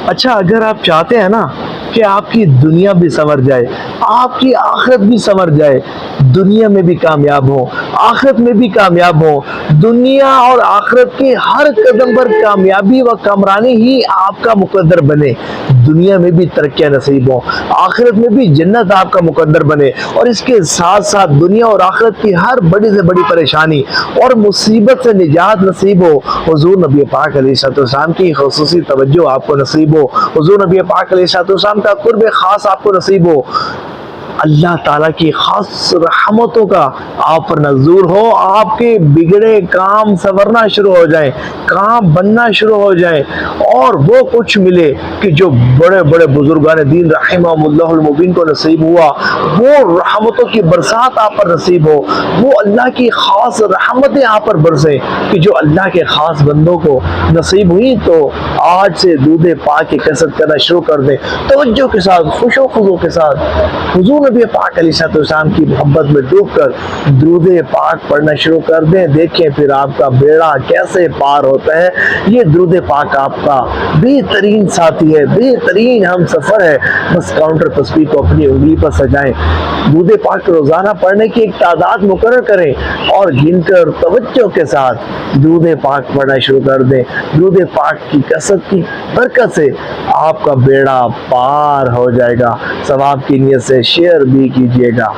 اچھا، اگر آپ چاہتے ہیں نا کہ آپ کی دنیا بھی سنور جائے، آپ کی آخرت بھی سنور جائے، دنیا میں بھی کامیاب ہو، آخرت میں بھی کامیاب ہو، دنیا اور آخرت کے ہر قدم پر کامیابی و کامرانی ہی آپ کا مقدر بنے، دنیا میں بھی ترقیاں نصیب ہو، آخرت میں بھی جنت آپ کا مقدر بنے، اور اس کے ساتھ ساتھ دنیا اور آخرت کی ہر بڑی سے بڑی پریشانی اور مصیبت سے نجات نصیب ہو، حضور نبی پاک علیہ الصلوۃ والسلام کی خصوصی توجہ آپ کو نصیب ہو، حضور نبی پاک علیہ الصلوۃ والسلام کا قرب خاص آپ کو نصیب ہو، اللہ تعالیٰ کی خاص رحمتوں کا آپ پر نزول ہو، آپ کے بگڑے کام سنورنا شروع ہو جائیں، کام بننا شروع ہو جائیں، اور وہ کچھ ملے کہ جو بڑے بڑے بزرگان دین رحمہم اللہ المبین کو نصیب ہوا، وہ رحمتوں کی برسات آپ پر نصیب ہو، وہ اللہ کی خاص رحمتیں آپ پر برسیں کہ جو اللہ کے خاص بندوں کو نصیب ہوئی، تو آج سے دودھ پاک کی کثرت کرنا شروع کر دیں، توجہ کے ساتھ، خوش و خضوع کے ساتھ حضور نبی پاک علیہ السلام کی محبت میں ڈوب کر درود پاک پڑھنا شروع کر دیں، دیکھیں پھر آپ کا بیڑا کیسے پار ہوتا ہے۔ یہ درود پاک آپ کا بہترین ساتھی ہے، بہترین ہم سفر ہے، بس کاؤنٹر تصویر کو اپنی انگلی پر سجائیں، درود پاک روزانہ پڑھنے کی ایک تعداد مقرر کریں، اور گن کر توجہ کے ساتھ درود پاک پڑھنا شروع کر دیں، درود پاک کی کثرت کی برکت سے آپ کا بیڑا پار ہو جائے گا۔ ثواب کی نیت سے شیئر بھی کیجیے گا۔